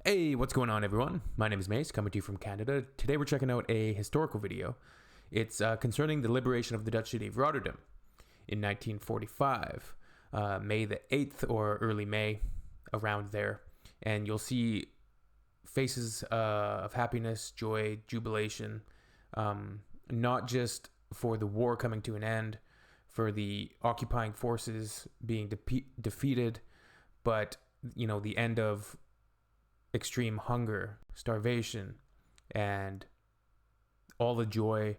Hey, what's going on, everyone? My name is Mace, coming to you from Canada. Today we're checking out a historical video. It's concerning the liberation of the Dutch city of Rotterdam in 1945, May the 8th or early May, around there. And you'll see faces of happiness, joy, jubilation, not just for the war coming to an end, for the occupying forces being defeated, but, the end of extreme hunger, starvation, and all the joy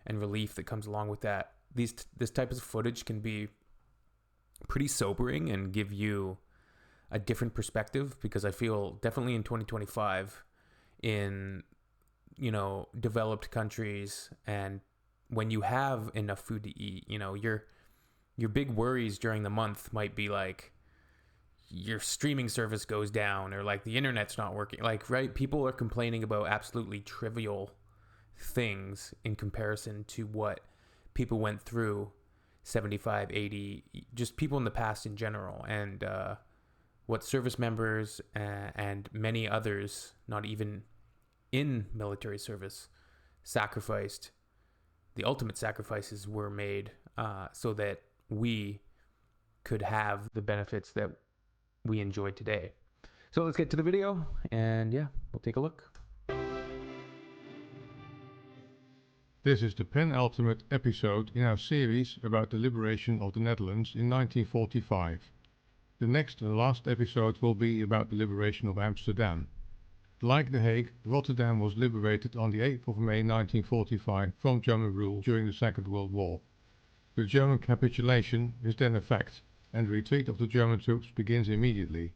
and relief that comes along with that. This type of footage can be pretty sobering and give you a different perspective, because I feel definitely in 2025 in developed countries, and when you have enough food to eat, your big worries during the month might be like your streaming service goes down, or like the internet's not working. Right? People are complaining about absolutely trivial things in comparison to what people went through 75, 80, just people in the past in general, and what service members and many others, not even in military service, sacrificed. The ultimate sacrifices were made so that we could have the benefits that we enjoy today. So let's get to the video, and we'll take a look. This is the penultimate episode in our series about the liberation of the Netherlands in 1945. The next and last episode will be about the liberation of Amsterdam. Like The Hague, Rotterdam was liberated on the 8th of May 1945 from German rule during the Second World War. The German capitulation is then a fact, and the retreat of the German troops begins immediately.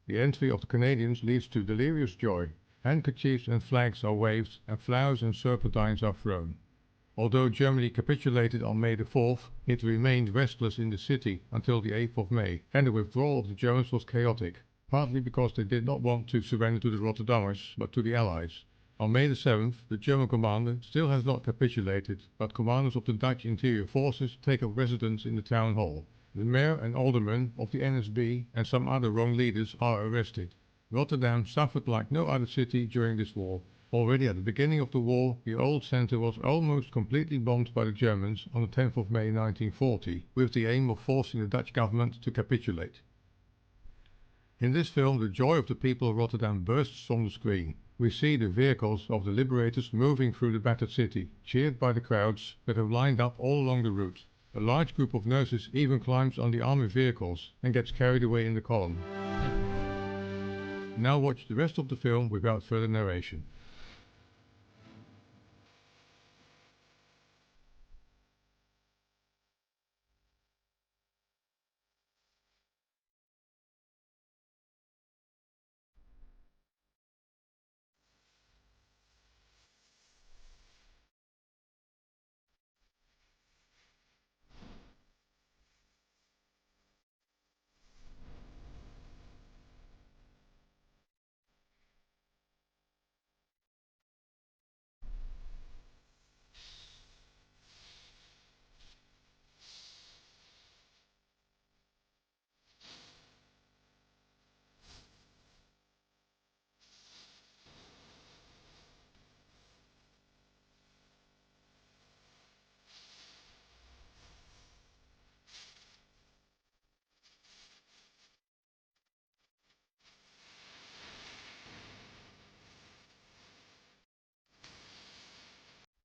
The entry of the Canadians leads to delirious joy. Handkerchiefs and flags are waved, and flowers and serpentines are thrown. Although Germany capitulated on May the 4th, it remained restless in the city until the 8th of May, and the withdrawal of the Germans was chaotic, partly because they did not want to surrender to the Rotterdammers, but to the Allies. On May the 7th, the German commander still has not capitulated, but commanders of the Dutch interior forces take up residence in the town hall. The mayor and aldermen of the NSB and some other wrong leaders are arrested. Rotterdam suffered like no other city during this war. Already at the beginning of the war, the old centre was almost completely bombed by the Germans on the 10th of May 1940, with the aim of forcing the Dutch government to capitulate. In this film, the joy of the people of Rotterdam bursts from the screen. We see the vehicles of the liberators moving through the battered city, cheered by the crowds that have lined up all along the route. A large group of nurses even climbs on the army vehicles and gets carried away in the column. Now watch the rest of the film without further narration.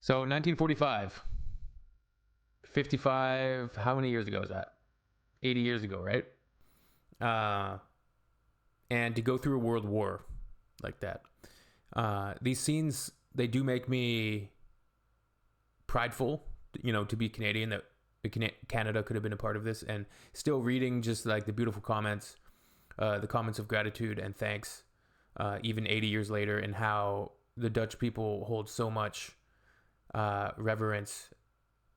So 1945, 55, how many years ago is that? 80 years ago, right? And to go through a world war like that. These scenes, they do make me prideful, to be Canadian, that Canada could have been a part of this. And still reading just like the beautiful comments, the comments of gratitude and thanks, even 80 years later, and how the Dutch people hold so much reverence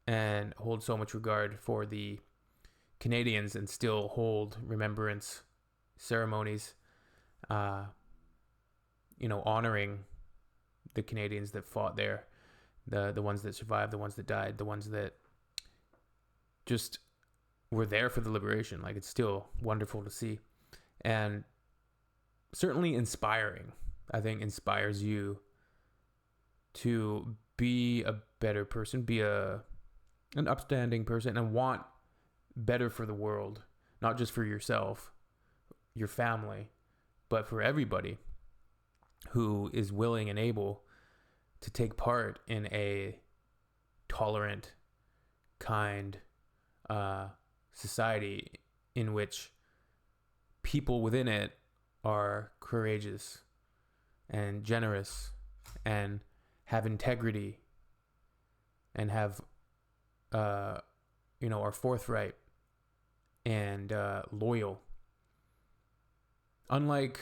and hold so much regard for the Canadians, and still hold remembrance ceremonies, honoring the Canadians that fought there, the ones that survived, the ones that died, the ones that just were there for the liberation. Like, it's still wonderful to see, and certainly inspiring. I think, inspires you to be a better person, be an upstanding person, and want better for the world, not just for yourself, your family, but for everybody who is willing and able to take part in a tolerant, kind society in which people within it are courageous and generous and have integrity and have are forthright and loyal, unlike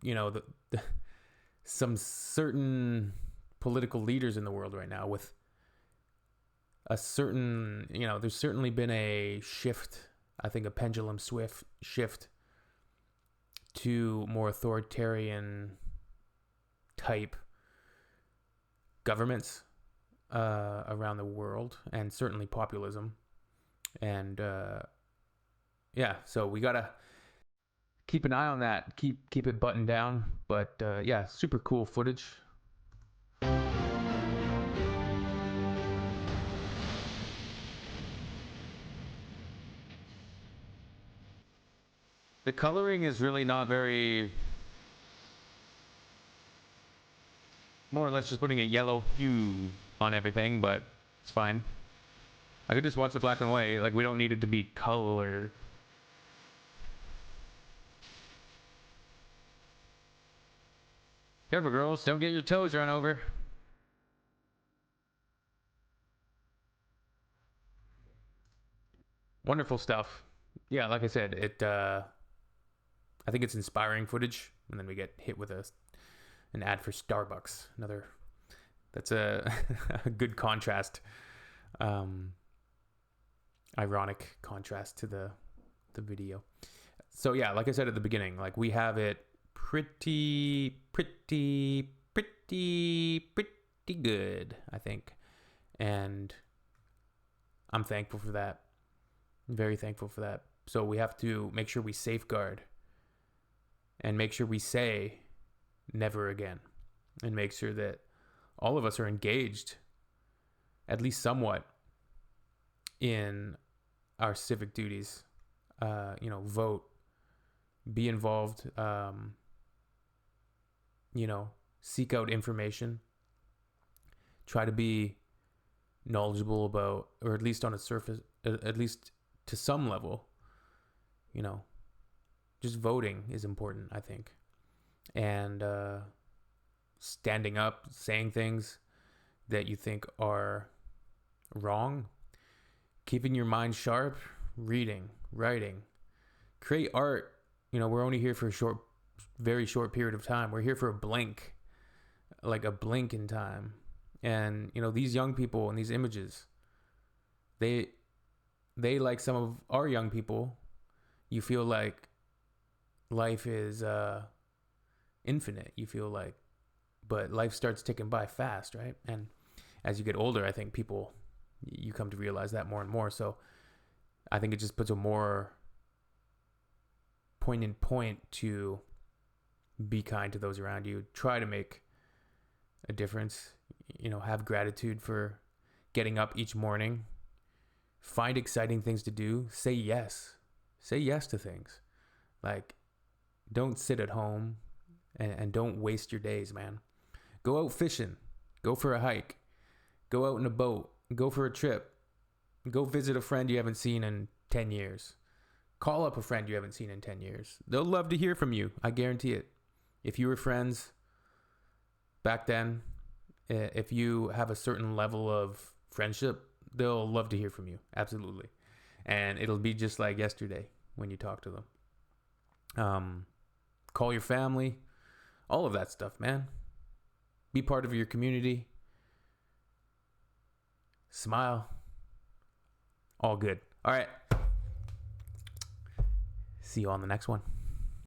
the some certain political leaders in the world right now. With a certain, there's certainly been a shift, I think a pendulum shift to more authoritarian type governments around the world, and certainly populism. And so we gotta keep an eye on that, keep it buttoned down. But super cool footage. The coloring is really not very, more or less just putting a yellow hue on everything, but it's fine. I could just watch the black and white, like we don't need it to be color. Careful, girls, don't get your toes run over. Wonderful stuff. Yeah, like I said, I think it's inspiring footage, and then we get hit with an ad for Starbucks. That's a good contrast, ironic contrast to the video. So yeah, like I said at the beginning, like we have it pretty good, I think, and I'm thankful for that. I'm very thankful for that. So we have to make sure we safeguard and make sure we say never again, and make sure that all of us are engaged, at least somewhat, in our civic duties. Vote, be involved, seek out information, try to be knowledgeable about, or at least on a surface, at least to some level, just voting is important, I think. And standing up, saying things that you think are wrong, keeping your mind sharp, reading, writing, create art. We're only here for a very short period of time. We're here for a blink in time. And, these young people and these images, they like some of our young people, you feel like life is infinite. You feel like, but life starts ticking by fast, right? And as you get older, I think you come to realize that more and more. So I think it just puts a more poignant point to be kind to those around you. Try to make a difference. Have gratitude for getting up each morning. Find exciting things to do. Say yes. Say yes to things. Like, don't sit at home and don't waste your days, man. Go out fishing. Go for a hike. Go out in a boat. Go for a trip. Go visit a friend you haven't seen in 10 years. Call up a friend you haven't seen in 10 years. They'll love to hear from you. I guarantee it. If you were friends back then, if you have a certain level of friendship, they'll love to hear from you. Absolutely. And it'll be just like yesterday when you talk to them. Call your family. All of that stuff, man. Be part of your community. Smile. All good. All right. See you on the next one.